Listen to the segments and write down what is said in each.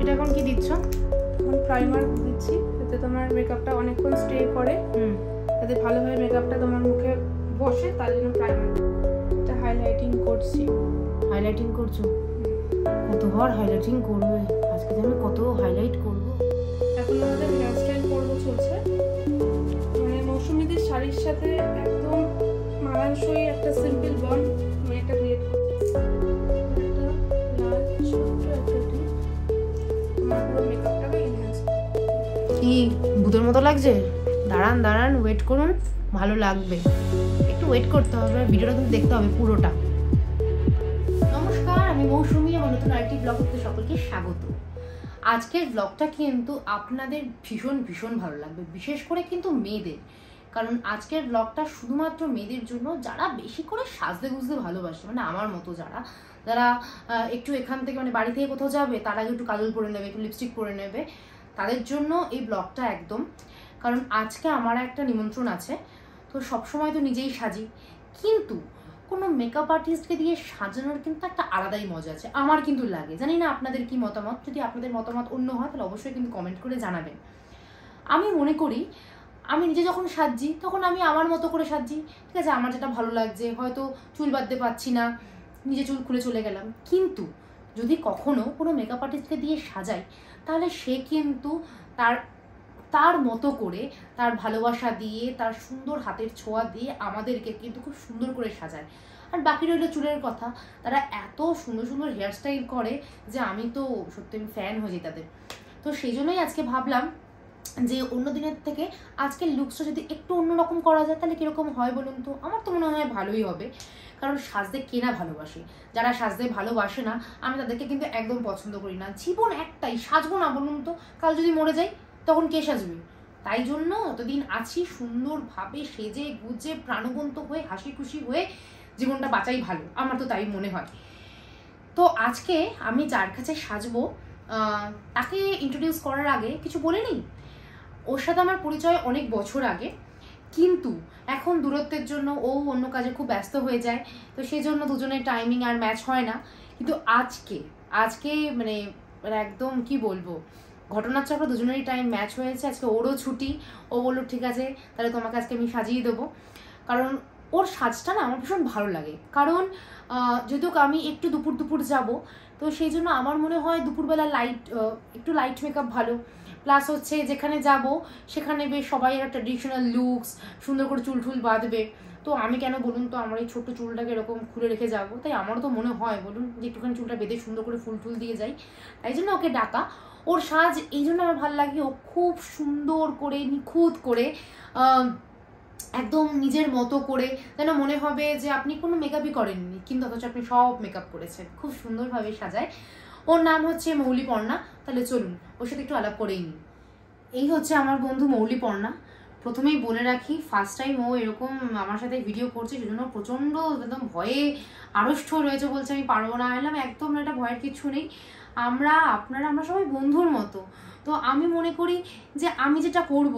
এটা এখন কি দিচ্ছ? এখন প্রাইমার দিচ্ছি, যাতে তোমার মেকআপটা অনেকক্ষণ স্টে করে, যাতে ভালোভাবে মেকআপটা তোমার মুখে বসে, তার জন্য প্রাইমার। এটা হাইলাইটিং করছি। হাইলাইটিং করছো? কতবার হাইলাইটিং করবে? আজকে আমি কত হাইলাইট করব। এখন আমাদের হেয়ারস্টাইল করবো চলছে, মানে মৌসুমীদের শাড়ির সাথে একদম মানানসই একটা সিম্পল বন্ড আমি একটা ক্রিয়েট করছি। একটা লাল ছোট্ট একটা টিপ আমার পুরো মেকআপটাকে এনহ্যান্স কি ভূতের মতো লাগছে? দাঁড়ান দাঁড়ান, ওয়েট করুন, ভালো লাগবে। একটু ওয়েট করতে হবে, ভিডিওটা কিন্তু দেখতে হবে পুরোটা। নমস্কার, আমি মৌসুমী, আমার নতুন আরেকটি ব্লগ করতে সকলকে স্বাগত। আজকের ব্লগটা কিন্তু আপনাদের ভীষণ ভীষণ ভালো লাগবে, বিশেষ করে কিন্তু মেয়েদের, কারণ আজকের ব্লগটা শুধুমাত্র মেয়েদের জন্য যারা বেশি করে সাজতে গুজতে ভালোবাসে, মানে আমার মতো যারা একটু এখান থেকে মানে বাড়ি থেকে কোথাও যাবে তার আগে একটু কাজল পরে নেবে, একটু লিপস্টিক পরে নেবে, তাদের জন্য এই ব্লগটা একদম। কারণ আজকে আমার একটা নিমন্ত্রণ আছে, তো সবসময় তো নিজেই সাজি, কিন্তু কোনো মেকআপ আর্টিস্টকে দিয়ে সাজানোর কিন্তু একটা আলাদাই মজা আছে, আমার কিন্তু লাগে। জানি না আপনাদের কি মতামত, যদি আপনাদের মতামত অন্য হয় তাহলে অবশ্যই কিন্তু কমেন্ট করে জানাবেন। আমি মনে করি আমি নিজে যখন সাজছি তখন আমি আমার মতো করে সাজছি, ঠিক আছে, আমার যেটা ভালো লাগছে, হয়তো চুল বাঁধতে পারছি না, নিজে চুল খুলে চলে গেলাম। কিন্তু যদি কখনো কোনো মেকআপ আর্টিস্টকে দিয়ে সাজাই, তাহলে সে কিন্তু তার মতো করে, তার ভালোবাসা দিয়ে, তার সুন্দর হাতের ছোঁয়া দিয়ে আমাদেরকে কিন্তু খুব সুন্দর করে সাজায়। আর বাকি রইল চুলের কথা, তারা এত সুন্দর সুন্দর হেয়ারস্টাইল করে যে আমি তো সত্যি ফ্যান হয়ে যাই তাদের। তো সেই জন্যই আজকে ভাবলাম যে অন্য দিনের থেকে আজকের লুকসটা যদি একটু অন্যরকম করা যায় তাহলে কীরকম হয় বলুন তো? আমার তো মনে হয় ভালোই হবে, কারণ সাজতে কে না ভালোবাসে। যারা সাজতে ভালোবাসে না আমি তাদেরকে কিন্তু একদম পছন্দ করি না। জীবন একটাই, সাজবো না বলুন তো? কাল যদি মরে যাই তখন কে সাজবে? তাই জন্য অতদিন আছি সুন্দরভাবে সেজে গুজে প্রাণবন্ত হয়ে হাসি খুশি হয়ে জীবনটা বাঁচাই ভালো, আমার তো তাই মনে হয়। তো আজকে আমি যার কাছে সাজবো তাকে ইন্ট্রোডিউস করার আগে কিছু বলে নিই। ওর সাথে আমার পরিচয় অনেক বছর আগে, কিন্তু এখন দূরত্বের জন্য ও অন্য কাজে খুব ব্যস্ত হয়ে যায়, তো সেই জন্য দুজনের টাইমিং আর ম্যাচ হয় না। কিন্তু আজকে মানে একদম কি বলবো, ঘটনার চক্র দুজনেরই টাইম ম্যাচ হয়েছে। আজকে ওরও ছুটি, ও বললো ঠিক আছে তাহলে তোমাকে আজকে আমি সাজিয়ে দেবো। কারণ ওর সাজটা না আমার ভীষণ ভালো লাগে, কারণ যদিও আমি একটু দুপুর যাব, তো সেই জন্য আমার মনে হয় দুপুরবেলা একটু লাইট মেকআপ ভালো। প্লাস হচ্ছে যেখানে যাব সেখানে বেশ সবাই একটা ট্রেডিশনাল লুকস, সুন্দর করে চুল টুল বাঁধবে। তো আমি কেন বলুন তো আমার এই ছোট্ট চুলটাকে এরকম খুলে রেখে যাব? তাই আমারও তো মনে হয় বলুন যে একটুখানি চুলটা বেঁধে সুন্দর করে ফুল টুল দিয়ে যাই। তাই জন্য ওকে ডাকা। ওর সাজ এই জন্য আমার ভালো লাগে, ও খুব সুন্দর করে নিখুঁত করে একদম নিজের মতো করে, যেন মনে হবে যে আপনি কোনো মেকআপই করেননি কিন্তু অথচ আপনি সব মেকআপ করেছেন, খুব সুন্দরভাবে সাজায়। ওর নাম হচ্ছে মৌলিপর্ণা। তাহলে চলুন ওর সাথে একটু আলাপ করেই নিই। এই হচ্ছে আমার বন্ধু মৌলিপর্ণা। প্রথমেই বলে রাখি, ফার্স্ট টাইম ও এরকম আমার সাথে ভিডিও করছে, সেজন্য প্রচণ্ড একদম ভয়ে আড়ষ্ট রয়েছে, বলছে আমি পারবো না। এলাম একদম এটা ভয়ের কিছু নেই, আমরা সবাই বন্ধুর মতো। তো আমি মনে করি যে আমি যেটা করব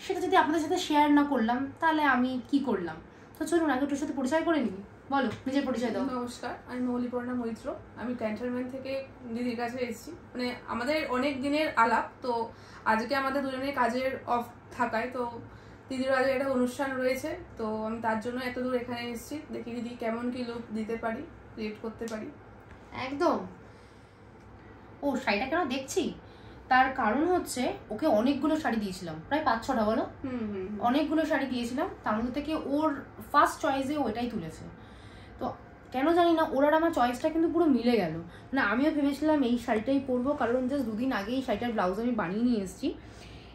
সেটা যদি আপনাদের সাথে শেয়ার না করলাম তাহলে আমি কি করলাম। তো চলুন আগে তোর সাথে পরিচয় করে নিই। বলো, নিজের পরিচয় দাও। নমস্কার, আমি মৌলিপর্ণা মৈত্র। আমি ক্যান্টনমেন্ট থেকে দিদির কাছে এসেছি, মানে আমাদের অনেক দিনের আলাপ। তো আজকে আমাদের দুজনের কাজের অফ থাকায় তো দিদির আজকে একটা অনুষ্ঠান রয়েছে, তো আমি তার জন্য এত দূর এখানে এসেছি। দেখি দিদি কেমন কি লুক দিতে পারি, ক্রিয়েট করতে পারি। একদম। ও শাড়িটা কেন দেখছি তার কারণ হচ্ছে ওকে অনেকগুলো শাড়ি দিয়েছিলাম, প্রায় 5-6টা, বলো, অনেকগুলো শাড়ি দিয়েছিলাম, তার মধ্যে থেকে ওর ফার্স্ট চয়েসে ওইটাই তুলেছে। তো কেন জানি না ওর আর আমার চয়েসটা কিন্তু পুরো মিলে গেল। না আমিও ভেবেছিলাম এই শাড়িটাই পরবো, কারণ জাস্ট 2 দিন আগে এই শাড়িটার ব্লাউজ আমি বানিয়ে নিয়ে এসেছি।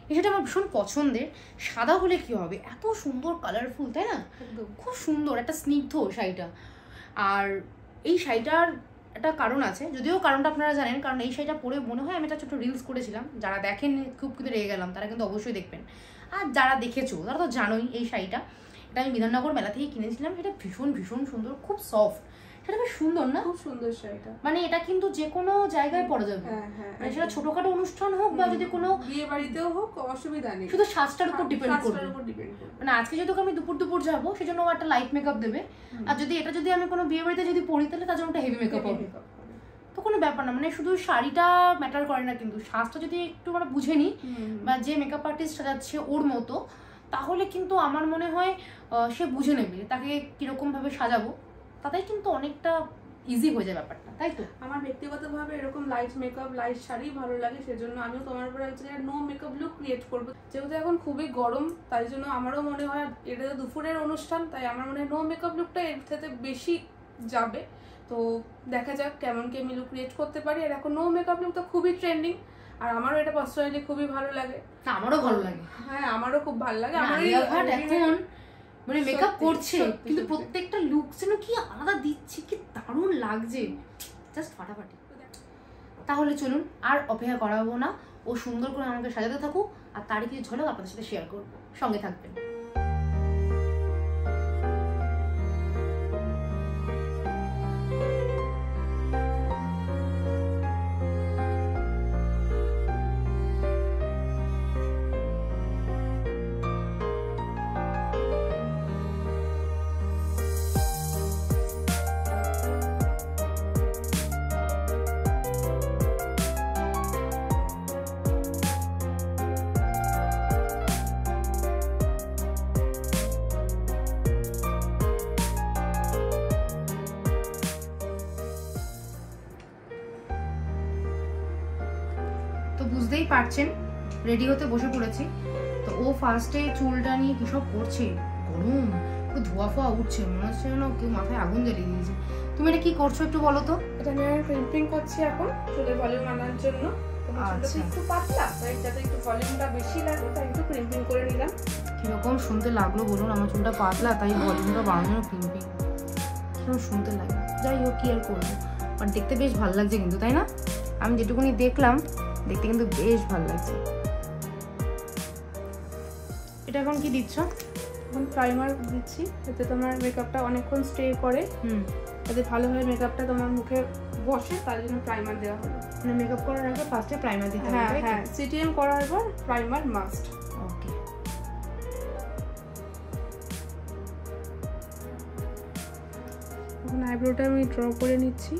এই শাড়িটা আমার ভীষণ পছন্দের। সাদা হলে কি হবে, এত সুন্দর কালারফুল, তাই না? খুব সুন্দর একটা স্নিগ্ধ শাড়িটা। আর এই শাড়িটার একটা কারণ আছে, যদিও কারণটা আপনারা জানেন, কারণ এই শাড়িটা পরে মনে হয় আমি একটা ছোট্ট রিলস করেছিলাম। যারা দেখেন খুব কিন্তু রেগে গেলাম, তারা কিন্তু অবশ্যই দেখবেন। আর যারা দেখেছো তারা তো জানোই এই শাড়িটা, এটা আমি বিধাননগর মেলা থেকে কিনেছিলাম। এটা ভীষণ ভীষণ সুন্দর, খুব সফট। সেটা বেশ সুন্দর না? খুব সুন্দর শাড়িটা, মানে এটা কিন্তু যে কোনো জায়গায় পরা যাবে, মানে সেটা ছোটখাটো অনুষ্ঠান হোক বা যদি কোনো বিয়ে বাড়িতেও হোক, অসুবিধা নেই। শুধু সাজটার উপর ডিপেন্ড করবে। মানে আজকে যেহেতু আমি দুপুর যাবো সেজন্য একটা লাইট মেকআপ দেবে, আর যদি এটা যদি আমি কোনো বিয়ে বাড়িতে যদি পরি তাহলে তার জন্য একটা হেভি মেকআপ হবে। তো কোনো ব্যাপার না, মানে শুধু শাড়িটা ম্যাটার করে না, কিন্তু সাজটা যদি একটু আমরা বুঝে নিই বা যে মেকআপ আর্টিস্ট সাজাচ্ছে ওর মতো, তাহলে কিন্তু আমার মনে হয় সে বুঝে নেবে তাকে কীরকমভাবে সাজাবো, তাতেই কিন্তু অনেকটা ইজি হয়ে যায় ব্যাপারটা, তাই তো? আমার ব্যক্তিগতভাবে এরকম লাইট মেকআপ, লাইট শাড়ি ভালো লাগে, সেজন্য আমিও তোমার উপরে হচ্ছে নো মেকআপ লুক ক্রিয়েট করবো। যেহেতু এখন খুবই গরম, তাই জন্য আমারও মনে হয় এটা তো দুপুরের অনুষ্ঠান, তাই আমার মনে হয় নো মেকআপ লুকটা এর থেকে বেশি যাবে। তো দেখা যাক কেমন কি আমি লুক ক্রিয়েট করতে পারি। আর এখন নো মেকআপ লুক তো খুবই ট্রেন্ডিং, আর আমারও এটা পার্সোনালি খুবই ভালো লাগে। আমারও ভালো লাগে, হ্যাঁ আমারও খুব ভালো লাগে। আমার এখন মানে মেকআপ করছে কিন্তু প্রত্যেকটা লুক যেন কি আলাদা দিচ্ছে, কি দারুণ লাগছে, জাস্ট ফাটাফাটি। তাহলে চলুন আর অপেক্ষা করাবো না, ও সুন্দর করে আমাকে সাজাতে থাকুক, আর তারই কিছু ঝলক আপনাদের সাথে শেয়ার করবো, সঙ্গে থাকবেন। তো বুঝতেই পারছেন রেডি হতে বসে পড়েছি। তো ও ফার্স্টে চুলটা নিয়ে কি সব করছে, গরম পুরো ধোয়া ফোয়া উঠছে, মনে হচ্ছে যেন কেউ মাথায় আগুন জ্বালিয়ে দিয়েছে। তুমি এটা কি করছো একটু বলো তো? এটা আমি ক্রিম্পিং করছি এখন চুলের ভলিউম আনার জন্য। আচ্ছা, একটু পাতলা, তাই যাতে একটু ভলিউমটা বেশি লাগে তাই একটু ক্রিম্পিং করে নিলাম। কিরকম শুনতে লাগলো বলুন? আমার চুলটা পাতলা তাই ভলিউমটা বাড়ানোর ক্রিম্পিং, কিরকম শুনতে লাগে। যাই হোক কি আর করবো, বাট দেখতে বেশ ভালো লাগছে কিন্তু, তাই না? আমি যেটুকুনি দেখলাম দেখতে কিন্তু বেশ ভালো লাগছে। এটা এখন কি দিচ্ছ? এখন প্রাইমার দিচ্ছি, এতে তোমার মেকআপটা অনেকক্ষণ স্টে করে, যাতে ভালোভাবে মেকআপটা তোমার মুখে বসে, তার জন্য প্রাইমার দেওয়া হলো। মানে মেকআপ করার আগে ফার্স্টে প্রাইমার দিতে হবে? হ্যাঁ হ্যাঁ, সিটিএম করার পর প্রাইমার মাস্ট। ওকে। এখন আইব্রোটা আমি ড্র করে নিচ্ছি।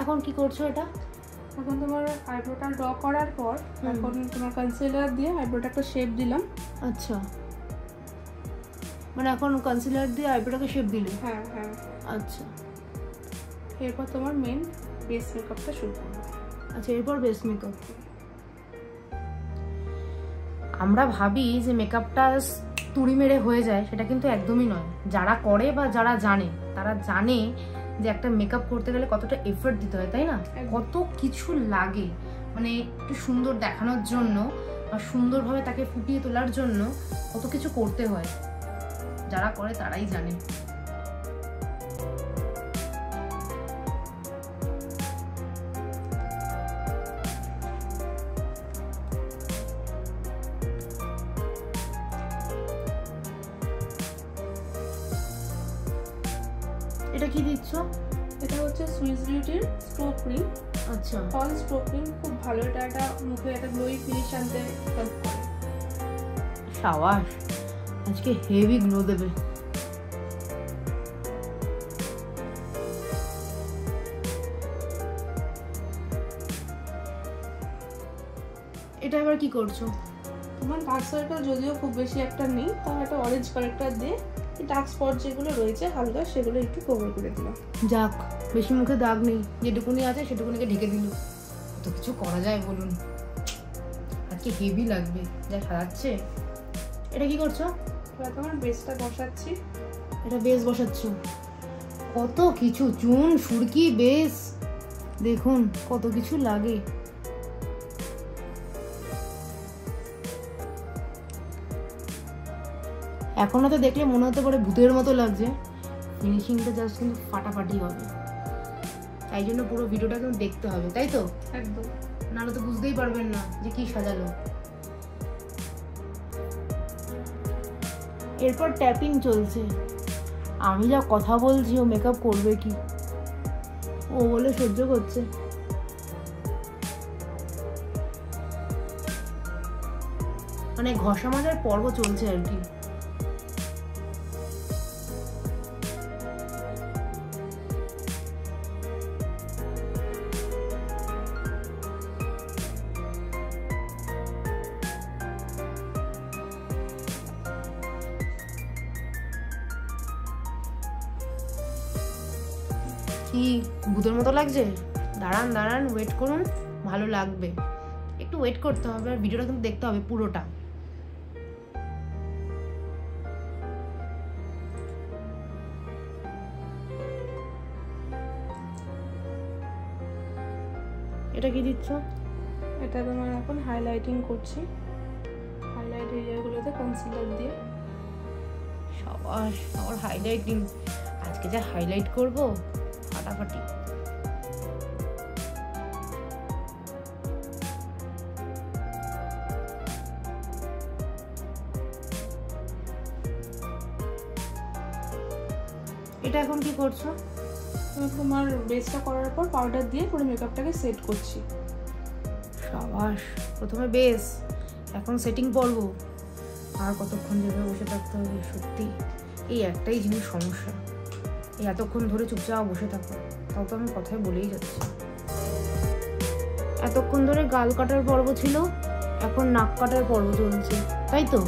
এখন কি করছো এটা? এখন তোমার আইব্রোটা ড্র করার পর এখন তোমার কনসিলার দিয়ে আইব্রোটা একটা শেপ দিলাম। আচ্ছা, মানে এখন কনসিলার দিয়ে আইব্রোটাকে শেপ দিলে? হ্যাঁ হ্যাঁ। আচ্ছা, এরপর তোমার মেন বেস মেকআপটা শুরু করবো। আচ্ছা, এরপর বেস মেকআপ। আমরা ভাবি যে মেকআপটা তুড়ি মেরে হয়ে যায়, সেটা কিন্তু একদমই নয়। যারা করে বা যারা জানে তারা জানে যে একটা মেকআপ করতে গেলে কতটা এফর্ট দিতে হয়, তাই না? কত কিছু লাগে, মানে একটু সুন্দর দেখানোর জন্য বা সুন্দরভাবে তাকে ফুটিয়ে তোলার জন্য কত কিছু করতে হয়। যারা করে তারাই জানে। এটা কি দিচ্ছ? এটা হচ্ছে সুইস বিউটির স্ট্রো ক্রিম। আচ্ছা, ফল স্ট্রো ক্রিম খুব ভালো, এটা একটা মুখে একটা গ্লোই ফিনিশ আনতে হেল্প করে। সাবাস, আজকে হেভি গ্লো দেবে। এটা এবার কি করছো? তোমার ডার্ক সার্কেল যদিও খুব বেশি একটা নেই, তাও একটা অরেঞ্জ কালারটা দিয়ে ডার্ক স্পট যেগুলো রয়েছে হালকা সেগুলো একটু কভার করে দিলাম। যাক, বেশি মুখে দাগ নেই, যেটুকুনি আছে সেটুকুনিকে ঢেকে দিল। তো কিছু করা যায় বলুন? আজকে হেভি লাগবে যা সাজাচ্ছে। এটা কি করছো? তোমার বেসটা বসাচ্ছি। এটা বেস বসাচ্ছ? কত কিছু, চুন, সুরকি, বেস, দেখুন কত কিছু লাগে। এখনো তো দেখলে মনে হতে পারে ভূতের মতো লাগছে, ফিনিশিংটা জাস্ট কিন্তু ফাটাফাটি হবে। তাই জন্য পুরো ভিডিওটা কিন্তু দেখতে হবে, তাই তো? একদম, নাহলে তো বুঝতেই পারবেন না যে কি সাজালো। এরপর ট্যাপিং চলছে। আমি যা কথা বলছি ও মেকআপ করবে কি, ও বলে সহ্য করছে। মানে ঘষা মাজার পর্ব চলছে আর কি। কি ভূতের মতো লাগছে? দাঁড়ান দাঁড়ান, ওয়েট করুন, ভালো লাগবে। একটু ওয়েট করতে হবে, আর ভিডিওটা কিন্তু দেখতে হবে পুরোটা। এটা কি দিচ্ছ? এটা তোমার এখন হাইলাইটিং করছি, হাইলাইট এরিয়াগুলোতে কনসিলার দিয়ে। সবার সবার হাইলাইটিং, আজকে যা হাইলাইট করব ফাটাফাটি। এটা এখন কি করছো? তোমার বেসটা করার পর পাউডার দিয়ে পুরো মেকআপটাকে সেট করছি। সাবাস, প্রথমে বেস, এখন সেটিং পর্ব। আর কতক্ষণ যেভাবে বসে থাকতে হবে? সত্যি এই একটাই জিনিস সমস্যা, এই এতক্ষণ ধরে চুপচাপ বসে থাকো। তাও তো আমি কথায় বলেই যাচ্ছি। এতক্ষণ ধরে গাল কাটার পর্ব ছিল, এখন নাক কাটার পর্ব চলছে, তাই তো?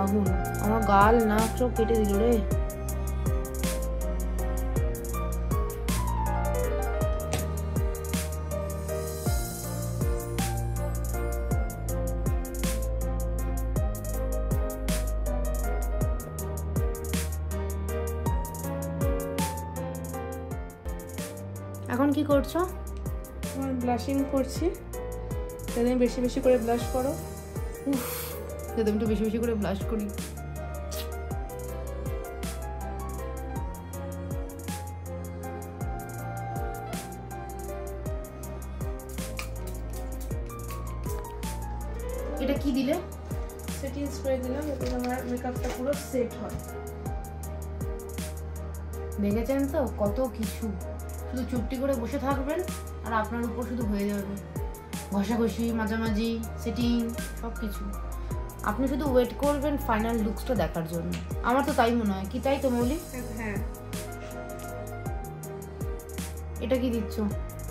আগুন, আমার গাল নাক সব কেটে দিল রে। এখন কি করছো? আমার ব্লাশিং করছি, তুমি বেশি বেশি করে ব্লাশ করো। উফ, যদি আমি একটু বেশি বেশি করে ব্লাশ করি। এটা কি দিলে? সেটিং স্প্রে দিলাম, যাতে আমার মেকআপটা পুরো সেট হয়। দেখেছেন তো কত কিছু, শুধু চুপটি করে বসে থাকবেন আর আপনার উপর শুধু হয়ে যাবে ঘষাঘষি, মাঝামাঝি, সেটিং, সব কিছু। আপনি শুধু ওয়েট করবেন ফাইনাল লুকসটা দেখার জন্য। আমার তো তাই মনে হয়, কি তাই তো মৌলি? হ্যাঁ। এটা কি দিচ্ছ?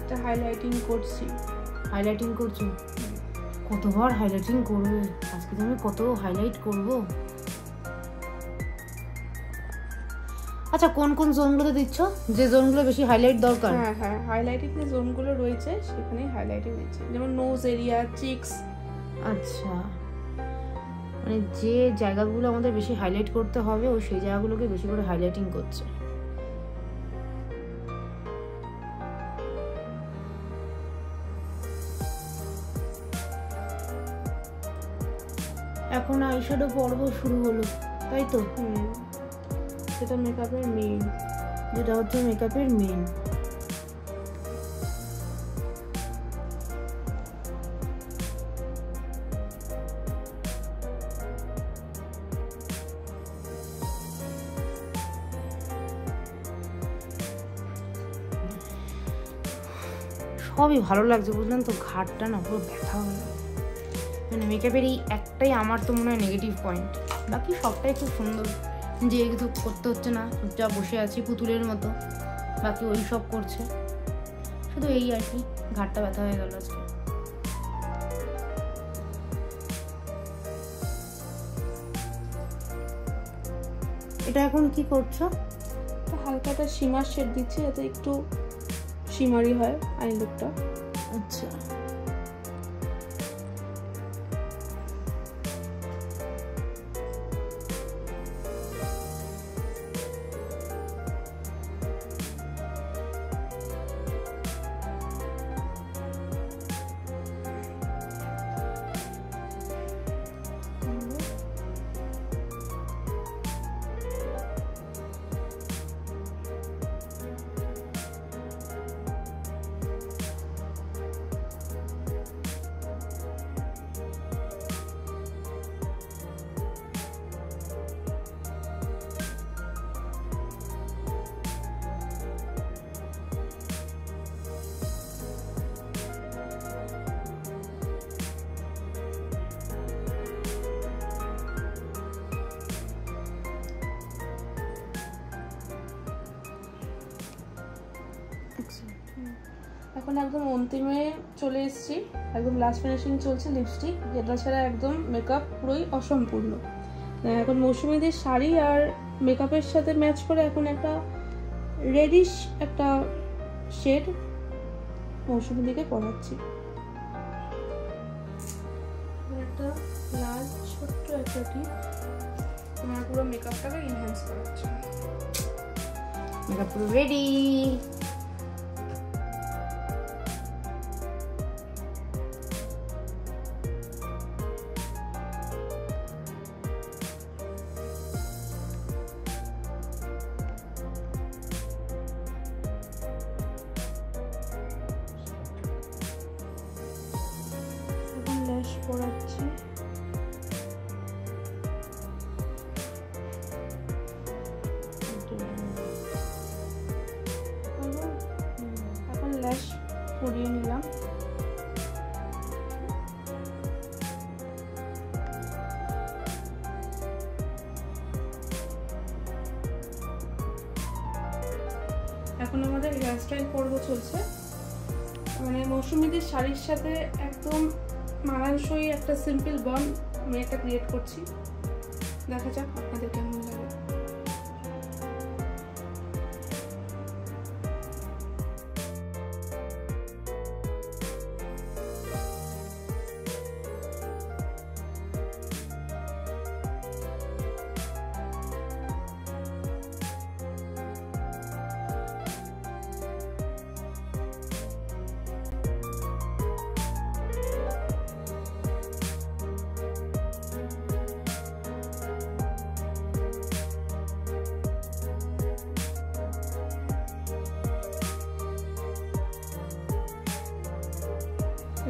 এটা হাইলাইটিং করছি। হাইলাইটিং করছো? কতবার হাইলাইটিং করবে? আজকে তো আমি কত হাইলাইট করবো। আচ্ছা, কোন কোন জোনগুলোতে দিচ্ছ? যে জোনগুলো বেশি হাইলাইট দরকার? হ্যাঁ, হাইলাইটিং যে জোনগুলো রয়েছে সেখানেই হাইলাইটিং দিচ্ছি, যেমন নোজ এরিয়া, চিকস। আচ্ছা, মানে যে জায়গাগুলো আমাদের বেশি হাইলাইট করতে হবে ও সেই জায়গাগুলোকে বেশি করে হাইলাইটিং করছে। এখন আইশ্যাডো পর্ব শুরু হলো, তাই তো? সেটা মেকআপের মেইন, যেটা হচ্ছে মেকআপের মেইন। সবই ভালো লাগছে, বুঝলেন তো? ঘাটটা না পুরো ব্যথা হয়ে গেল। মানে মেকআপের এই একটাই আমার তো মনে হয় নেগেটিভ পয়েন্ট, বাকি সবটাই খুব সুন্দর। যে কিছু করতে হচ্ছে না, চুপচাপ বসে আছি পুতুলের মতো, বাকি ওই সব করছে। শুধু এই আর কি, ঘাটটা ব্যথা হয়ে গেল আজকে। এটা এখন কি করছো? হালকা একটা শিমার শেড দিচ্ছি যাতে একটু শিমারি হয় আই লুকটা। আচ্ছা, এখন একদম অন্তিমে চলে এসেছি, একদম লাস্ট ফিনিশিং চলছে লিপস্টিক, যেটা ছাড়া একদম মেকআপ পুরোই অসম্পূর্ণ। এখন মৌসুমীদের শাড়ি আর মেকআপের সাথে ম্যাচ করে এখন একটা রেডিশ একটা শেড মৌসুমীদিকে পরাচ্ছি। একটা লাল ছোট্ট একটা টিপ তোমার পুরো মেকআপটাকে এনহ্যান্স করাচ্ছে। মেকআপ পুরো রেডি। ল্যাশ পরাচ্ছি। এখন ল্যাশ পরিয়ে নিলাম। এখন আমাদের হেয়ার স্টাইল পর্ব চলছে, মানে মৌসুমীদের শাড়ির সাথে একদম মানানসই একটা সিম্পল বন আমি একটা ক্রিয়েট করছি। দেখা যাক আপনাদের কেমন লাগে।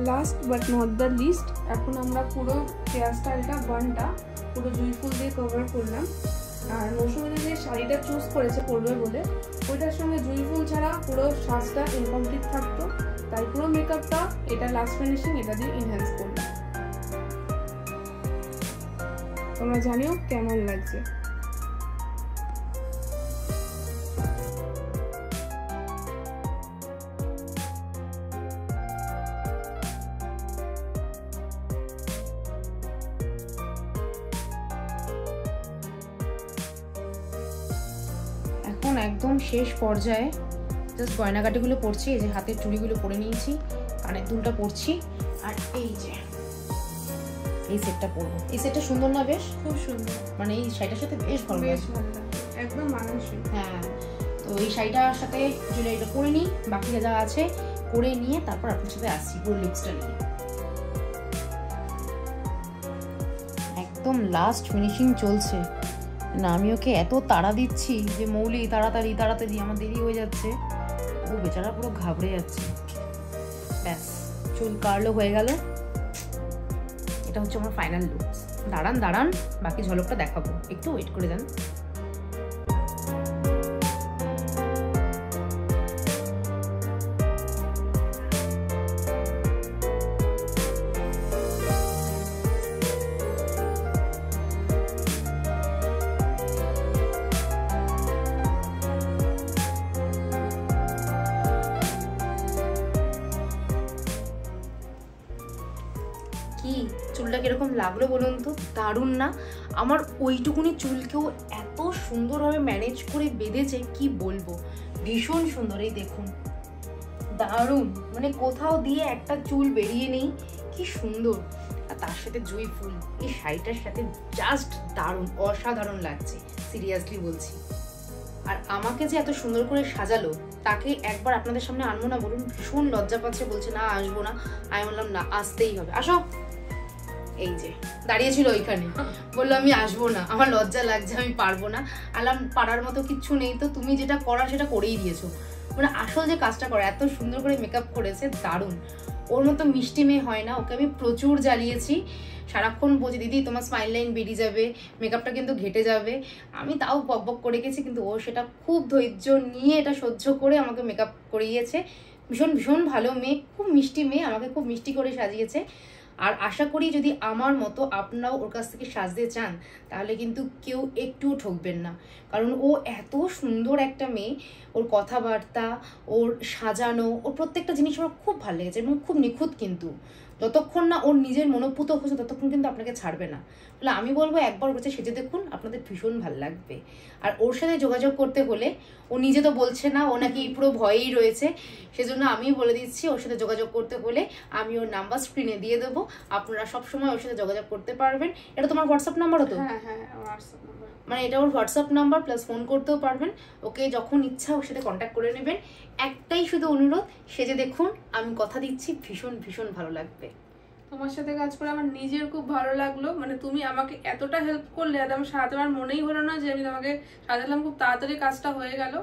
Last but not the least, এখন আমরা পুরো হেয়ার স্টাইলটা বানটা পুরো জুঁই ফুল দিয়ে কভার করলাম। আর মৌসুমী যে শাড়িটা চুজ করেছে পরবে বলে, ওইটার সঙ্গে জুঁই ফুল ছাড়া পুরো সাজটা ইনকমপ্লিট থাকতো, তাই পুরো মেকআপটা এটা লাস্ট ফিনিশিং এটা দিয়ে এনহ্যান্স করলাম। তোমরা জানিও কেমন লাগছে। এখন একদম শেষ পর্যায়ে জাস্ট গয়নাগাটিগুলো পরছি। এই যে হাতের চুড়িগুলো পরে নিয়েছি, কানের দুলটা পরছি, আর এই যে এই সেটটা পরবো। এই সেটটা সুন্দর না? বেশ খুব সুন্দর, মানে এই শাড়িটার সাথে বেশ ভালো লাগে, একদম মানানসই। হ্যাঁ, তো এই শাড়িটার সাথে জুয়েলারিটা পরে নিই, বাকি যা আছে করে নিয়ে তারপর আপনার সাথে আসছি পুরো লুকসটা নিয়ে। একদম লাস্ট ফিনিশিং চলছে না, আমি ওকে এত তাড়া দিচ্ছি যে মৌলি তাড়াতাড়ি তাড়াতাড়ি, আমার দেরি হয়ে যাচ্ছে, ও বেচারা পুরো ঘাবড়ে যাচ্ছে। ব্যাস, চুল কার্লও হয়ে গেল। এটা হচ্ছে আমার ফাইনাল লুক। দাঁড়ান দাঁড়ান, বাকি ঝলকটা দেখাবো, একটু ওয়েট করে যান। কি চুলটা কিরকম লাগলো বলুন তো? দারুণ না? আমার ওইটুকুনি চুলকেও এত সুন্দরভাবে ম্যানেজ করে বেঁধেছে কি বলবো, ভীষণ সুন্দর। এই দেখুন, দারুণ, মানে কোথাও দিয়ে একটা চুল বেরিয়ে নেই, কি সুন্দর। আর তার সাথে জুঁই ফুল এই শাড়িটার সাথে জাস্ট দারুণ, অসাধারণ লাগছে, সিরিয়াসলি বলছি। আর আমাকে যে এত সুন্দর করে সাজালো, তাকে একবার আপনাদের সামনে আনবো না বলুন? ভীষণ লজ্জা পাচ্ছে, বলছে না আসবো না। আমি বললাম না, আসতেই হবে, আসো। এই যে দাঁড়িয়েছিল ওইখানে, বললো আমি আসবো না, আমার লজ্জা লাগছে, আমি পারবো না। আলাম পারার মতো কিচ্ছু নেই, তো তুমি যেটা করার সেটা করেই দিয়েছো। মানে আসল যে কাজটা করে, এত সুন্দর করে মেকআপ করেছে, দারুণ। ওর মতো মিষ্টি মেয়ে হয় না, ওকে আমি প্রচুর জ্বালিয়েছি। সারাক্ষণ বলছি দিদি তোমার স্মাইল লাইন বেরিয়ে যাবে, মেকআপটা কিন্তু ঘেটে যাবে। আমি তাও বক বক করে গেছি, কিন্তু ও সেটা খুব ধৈর্য নিয়ে এটা সহ্য করে আমাকে মেকআপ করিয়েছে। ভীষণ ভীষণ ভালো মেয়ে, খুব মিষ্টি মেয়ে, আমাকে খুব মিষ্টি করে সাজিয়েছে। আর আশা করি যদি আমার মতো আপনারাও ওর কাছ থেকে সাজতে চান, তাহলে কিন্তু কেউ একটুও ঠকবেন না। কারণ ও এত সুন্দর একটা মেয়ে, ওর কথাবার্তা, ওর সাজানো, ওর প্রত্যেকটা জিনিস আমার খুব ভালো লেগেছে এবং খুব নিখুঁত। কিন্তু যতক্ষণ না ওর নিজের মনোপুত হচ্ছে ততক্ষণ কিন্তু আপনাকে ছাড়বে না। তাহলে আমি বলবো একবার ওর কাছে সেজে দেখুন, আপনাদের ভীষণ ভালো লাগবে। আর ওর সাথে যোগাযোগ করতে হলে, ও নিজে তো বলছে না, ও নাকি পুরো ভয়েই রয়েছে, সেজন্য আমি বলে দিচ্ছি, ওর সাথে যোগাযোগ করতে হলে আমি ওর নাম্বার স্ক্রিনে দিয়ে দেবো, আপনারা সবসময় ওর সাথে যোগাযোগ করতে পারবেন। এটা তোমার হোয়াটসঅ্যাপ নাম্বারও তো? হ্যাঁ হ্যাঁ, হোয়াটসঅ্যাপ নাম্বার, মানে এটা ওর হোয়াটসঅ্যাপ নাম্বার, প্লাস ফোন করতেও পারবেন। ওকে যখন ইচ্ছা ওর সাথে কন্ট্যাক্ট করে নেবেন। একটাই শুধু অনুরোধ, সেজে দেখুন, আমি কথা দিচ্ছি ভীষণ ভীষণ ভালো লাগবে। তোমার সাথে কাজ করে আমার নিজের খুব ভালো লাগলো। মানে তুমি আমাকে এতটা হেল্প করলে, আর আমার সাথে আমার মনেই হলো না যে আমি তোমাকে সাজালাম, খুব তাড়াতাড়ি কাজটা হয়ে গেল।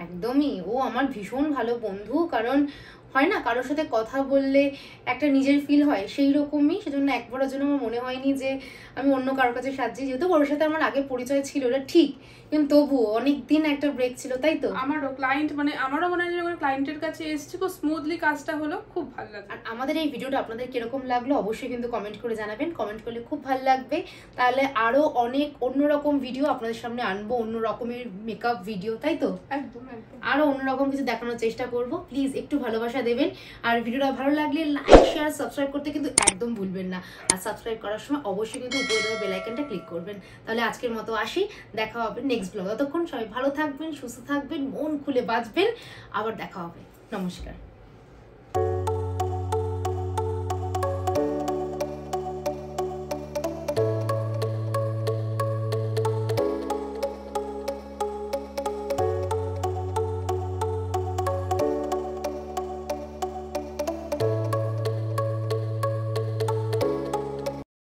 একদমই, ও আমার ভীষণ ভালো বন্ধু। কারণ হয় না, কারোর সাথে কথা বললে একটা নিজের ফিল হয়, সেই রকমই। সেজন্য একবারের জন্য আমার মনে হয়নি যে আমি অন্য কারোর কাছে সাজি। যেহেতু ওর সাথে আমার আগে পরিচয় ছিল, এটা ঠিক, কিন্তু তবুও অনেকদিন একটা ব্রেক ছিল, তাই তো? আমারও ক্লায়েন্ট, মানে আমারও মনে হয় যখন ক্লায়েন্টের কাছে এসেছি খুব স্মুথলি কাজটা হলো, খুব ভালো লাগলো। আর আমাদের এই ভিডিওটা আপনাদের কিরকম লাগলো অবশ্যই কিন্তু কমেন্ট করে জানাবেন। কমেন্ট করলে খুব ভালো লাগবে। তাহলে আরো অনেক অন্যরকম ভিডিও আপনাদের সামনে আনবো, অন্য রকমের মেকআপ ভিডিও, তাই তো? একদম একদম, আরো অন্যরকম কিছু দেখানোর চেষ্টা করব। প্লিজ একটু ভালোবাসা দেবেন। আর ভিডিওটা ভালো লাগলে লাইক, শেয়ার, সাবস্ক্রাইব করতে কিন্তু একদম ভুলবেন না। আর সাবস্ক্রাইব করার সময় অবশ্যই কিন্তু উপরে দেওয়া বেল আইকনটা ক্লিক করবেন। তাহলে আজকের মতো আসি, দেখা হবে নেক্সট ব্লগ। ততক্ষণ সবাই ভালো থাকবেন, সুস্থ থাকবেন, মন খুলে বাঁচবেন। আবার দেখা হবে। নমস্কার।